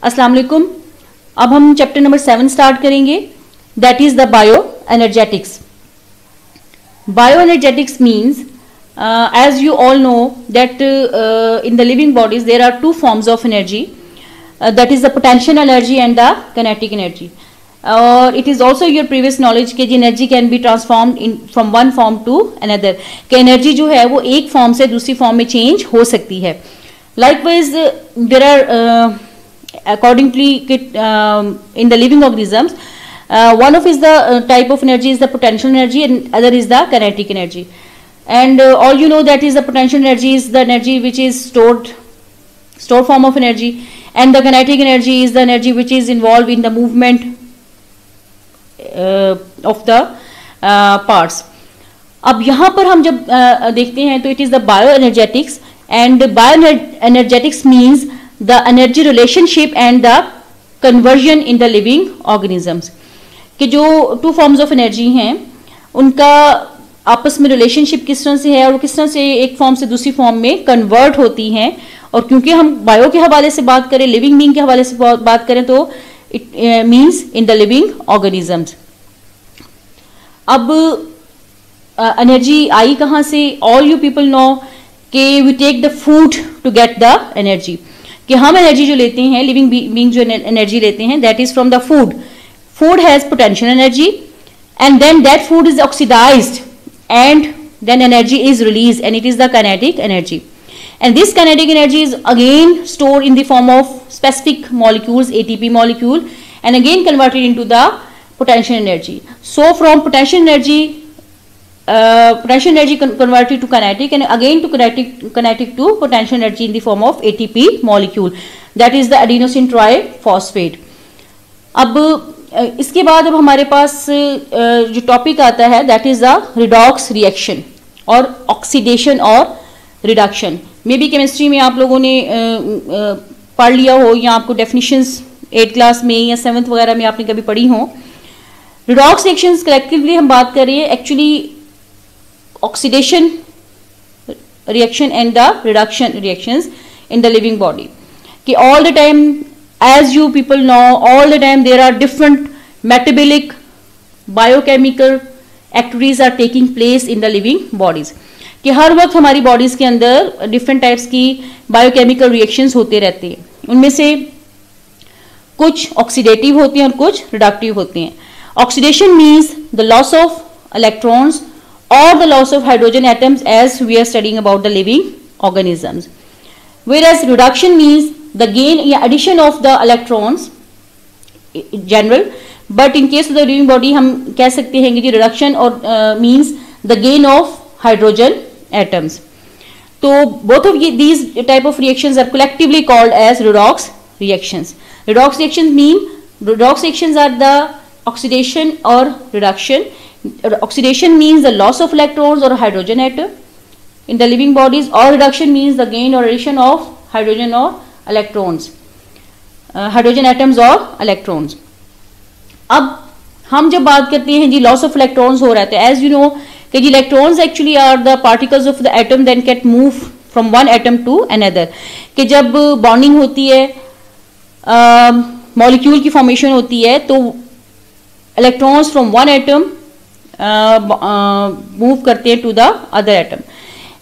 अस्सलाम वालेकुम। अब हम चैप्टर नंबर 7 स्टार्ट करेंगे, that is the bio energetics. Bio energetics means as you all know that in the living bodies there are two forms of energy, that is the potential energy and the kinetic energy. It is also your previous knowledge कि energy can be transformed in from one form to another, कि energy जो है वो एक form से दूसरी form में change हो सकती है. Likewise there are accordingly in the living organisms one of is the type of energy is the potential energy and other is the kinetic energy. And all you know that is the potential energy is the energy which is stored form of energy, and the kinetic energy is the energy which is involved in the movement of the parts. अब यहाँ पर हम जब देखते हैं तो it is the bioenergetics, and bioenergetics means the energy relationship and the conversion in the living organisms, कि जो two forms of energy हैं उनका आपस में रिलेशनशिप किस तरह से है और वो किस तरह से एक फॉर्म से दूसरी फॉर्म में कन्वर्ट होती हैं. और क्योंकि हम बायो के हवाले से बात करें, लिविंग बीइंग के हवाले से बात करें तो it means in the living organisms. अब एनर्जी आई कहाँ से? ऑल यू पीपल नो कि we take the food to get the energy, कि हम एनर्जी जो लेते हैं, लिविंग बीइंग जो एनर्जी लेते हैं, that is from the food. Food has potential energy and then that food is oxidized and then energy is released and it is the kinetic energy, and this kinetic energy is again stored in the form of specific molecules, ATP molecule, and again converted into the potential energy. So from potential energy converted to kinetic, and again to kinetic to potential energy in the form of ATP molecule, that is the adenosine triphosphate. अब इसके बाद अब हमारे पास जो topic आता है that is the redox reaction और oxidation और रिडक्शन. मे बी केमिस्ट्री में आप लोगों ने पढ़ लिया हो या आपको डेफिनेशंस 8th क्लास में या 7th वगैरह में आपने कभी पढ़ी हो. रिडॉक्स रिएक्शंस कलेक्टिवली हम बात कर रहे हैं actually oxidation reaction and the reduction reactions in the living body, कि all the time as you people know all the time there are different metabolic biochemical activities are taking place in the living bodies, कि हर वक्त हमारी bodies के अंदर different types की biochemical reactions होते रहते हैं. उनमें से कुछ ऑक्सीडेटिव होते हैं और कुछ रिडक्टिव होते हैं. Oxidation means the loss of electrons और the loss of hydrogen atoms as we are studying about the living organisms, whereas reduction means the gain या addition of the electrons in general, but in case of the living body हम कह सकते हैं कि reduction और means the gain of hydrogen atoms. तो both of these type of reactions are collectively called as redox reactions. Redox reactions are the oxidation or reduction. Oxidation means the loss of electrons or hydrogen atom in the living bodies, or reduction means the gain or addition of hydrogen or electrons, hydrogen atoms or electrons. अब हम जब बात करते हैं जी loss of electrons हो रहा है, as you know कि जी electrons actually are the particles of the atom that can move from one atom to another, कि जब बॉन्डिंग होती है, मॉलिक्यूल की फॉर्मेशन होती है, तो electrons from one atom move करते हैं to the other atom,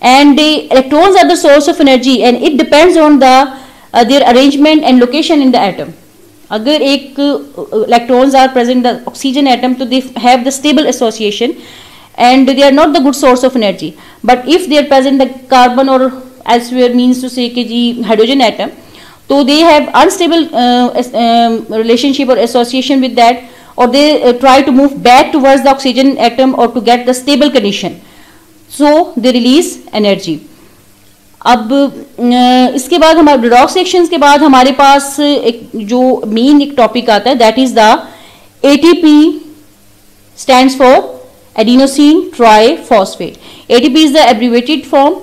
and the electrons are the source of energy and it depends on the their arrangement and location in the atom. अगर एक electrons are present in the oxygen atom तो they have the stable association and they are not the good source of energy, but if they are present the carbon or elsewhere means to say कि जी hydrogen atom, तो they have unstable relationship or association with that, or they try to move back towards the oxygen atom or to get the stable condition, so they release energy. अब इसके बाद हमारे redox reactions के बाद हमारे पास एक जो मेन एक टॉपिक आता है that is the ATP stands for adenosine triphosphate. ATP is the abbreviated form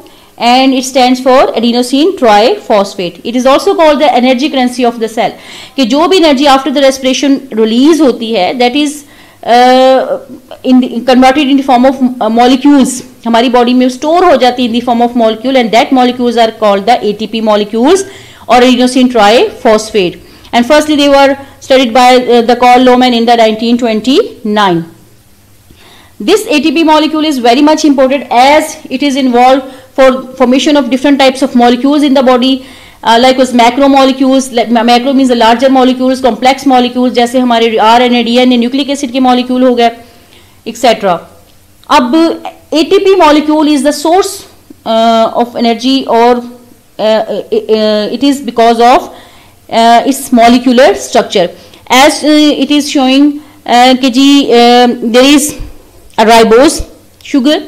and it stands for adenosine triphosphate. It is also called the energy currency of the cell, कि जो भी energy after the respiration release होती है that is converted in the form of molecules, हमारी body में store हो जाती है in the form of molecule, and that molecules are called the ATP molecules or adenosine triphosphate. and firstly they were studied by the Carl Lohmann in the 1929. This ATP molecule is very much important as it is involved for formation of different types of molecules in the body, like was macromolecules. Macro means the larger molecules, complex molecules जैसे हमारे RNA, DNA, nucleic acid के molecule हो गए, etc. अब ATP molecule is the source of energy, or it is because of its molecular structure. As it is showing कि जी there is a ribose sugar,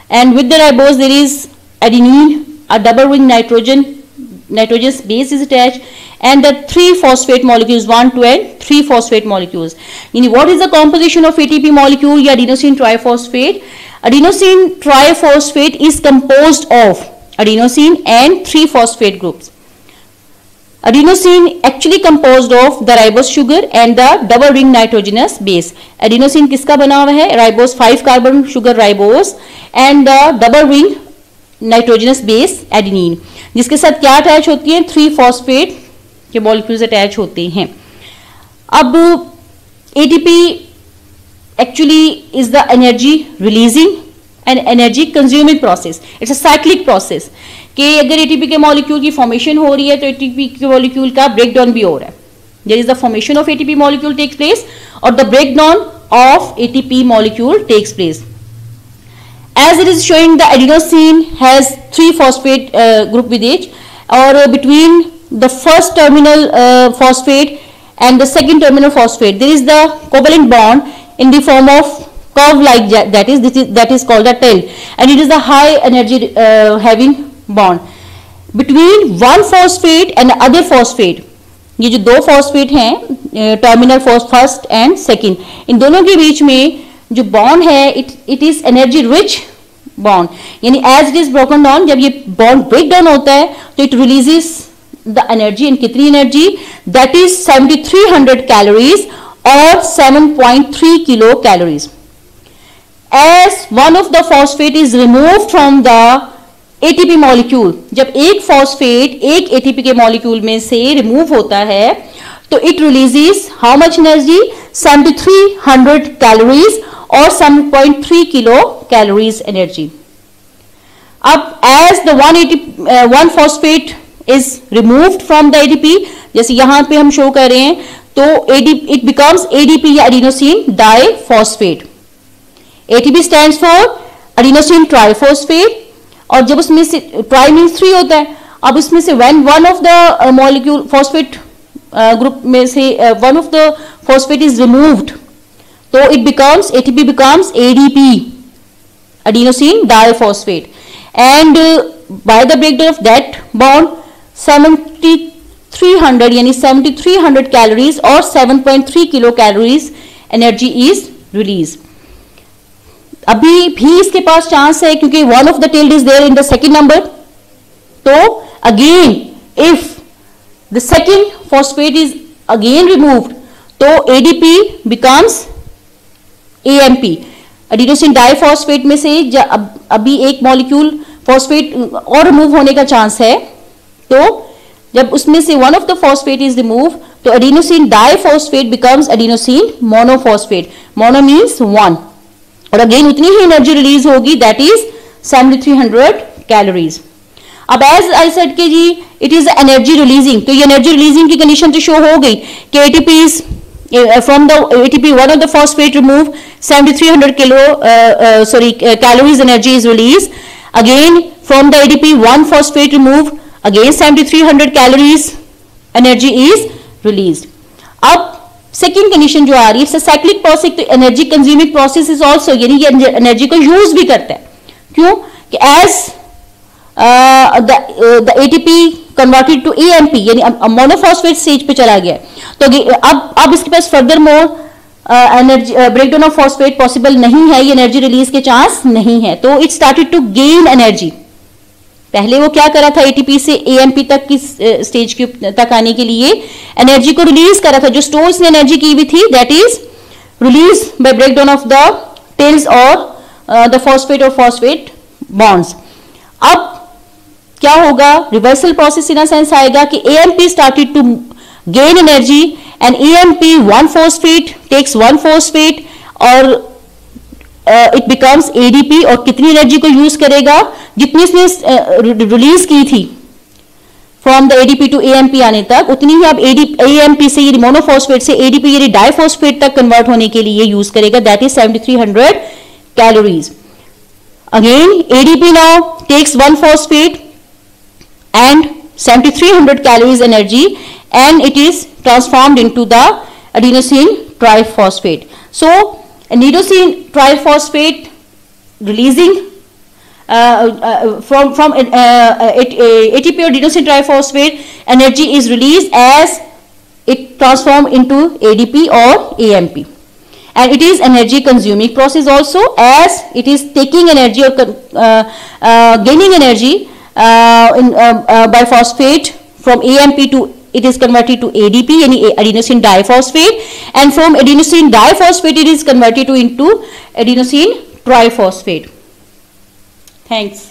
and with the ribose there is adenine, a double ring nitrogenous base is attached, and the 3-phosphate molecules, 1, 2 and 3-phosphate molecules. What is the composition of ATP molecule या adenosine triphosphate? Adenosine triphosphate is composed of adenosine and 3-phosphate groups. Adenosine actually composed of the ribose sugar and the double ring nitrogenous base. Adenosine किसका बना हुआ है? Ribose 5 carbon sugar ribose and the double ring nitrogenous base adenine, जिसके साथ क्या attach होती है? 3-phosphate के मॉलिक्यूल्स अटैच होते हैं. अब ATP actually is the energy releasing and energy consuming process. It's a cyclic process. कि अगर एटीपी के मॉलिक्यूल की फॉर्मेशन हो रही है तो एटीपी के मॉलिक्यूल का ब्रेकडाउन भी हो रहा है. There is the formation of ATP molecule takes place और the breakdown of ATP molecule takes place. As it is showing, the adenosine has 3-phosphate group with it, or between the first terminal phosphate and the second terminal phosphate there is the covalent bond in the form of curve like that is called a tail, and it is the high energy having bond between one phosphate and other phosphate. ये जो दो phosphate हैं terminal first and second, इन दोनों के बीच में जो bond है it is energy rich bond. यानी as it is broken down, जब ये bond break down होता है तो it releases the energy. and कितनी energy? that is 7300 calories or 7.3 kilocalories. As one of the phosphate is removed from the ATP molecule, जब एक phosphate एक ATP के molecule में से remove होता है तो it releases how much energy? 7300 calories or 7.3 kilocalories energy. अब as the one phosphate is removed from the ATP, जैसे यहाँ पे हम show कर रहे हैं, तो it becomes ADP या adenosine diphosphate. ATP stands for adenosine triphosphate, और जब उसमें से ट्राई मीन्स 3 होता है, अब उसमें से when one of the molecule phosphate group में से one of the phosphate is removed, तो it becomes ATP becomes ADP, adenosine diphosphate, and by the breakdown of that bond 7300 यानी 7300 calories or 7.3 kilocalories energy is released. अभी भी इसके पास chance है क्योंकि one of the tailed is there in the second number. तो again if the second phosphate is again removed तो ADP becomes AMP, adenosine diphosphate में से अभी एक मॉलिक्यूल फॉस्फेट और रिमूव होने का चांस है. तो जब उसमें से one of the phosphate is remove तो adenosine diphosphate becomes adenosine monophosphate. Mono means 1, और अगेन उतनी ही एनर्जी रिलीज होगी, दैट इज 7300 कैलोरीज. अब एज आई सेड के जी इट इज एनर्जी रिलीजिंग, तो ये एनर्जी रिलीजिंग की कंडीशन तो शो हो गई कि ATP is from the ATP one of the phosphate remove 7300 calories energy is release. Again from the ATP one phosphate remove again 7300 calories energy is release. अब second condition जो आ रही है cyclic process, तो energy consuming process is also, यानी ये energy को use भी करता है. क्यों? कि as the ATP converted to AMP यानी मोनोफॉस्फेट स्टेज पे चला गया, तो अब इसके पास further more energy breakdown of phosphate possible नहीं है, ये एनर्जी रिलीज के चांस नहीं है. तो it started to gain energy. पहले वो क्या करा था, एटीपी से एएमपी तक की स्टेज तक आने के लिए एनर्जी को रिलीज करा था. जो स्टोर्स ने एनर्जी की हुई थी that is release by breakdown of the tails और द फॉस्फेट और फॉस्फेट बॉन्ड्स. अब क्या होगा, reversal process in a sense आएगा कि AMP started to gain energy, and AMP 1-phosphate takes 1-phosphate और it becomes ADP, और कितनी एनर्जी को यूज करेगा, जितनी इसने रिलीज की थी from the ADP to AMP आने तक, उतनी ही अब AMP से ये मोनोफॉस्फेट से ADP यानी डाइफॉस्फेट तक कन्वर्ट होने के लिए यूज करेगा, that is 7300 calories. Again ADP now takes 1-phosphate and 7300 calories energy, and it is transformed into the adenosine triphosphate. So adenosine triphosphate releasing from ATP or adenosine triphosphate energy is released as it transformed into ADP or AMP, and it is energy consuming process also, as it is taking energy or gaining energy by phosphate from AMP to it is converted to ADP यानी adenosine diphosphate, and from adenosine diphosphate it is converted into adenosine triphosphate. Thanks.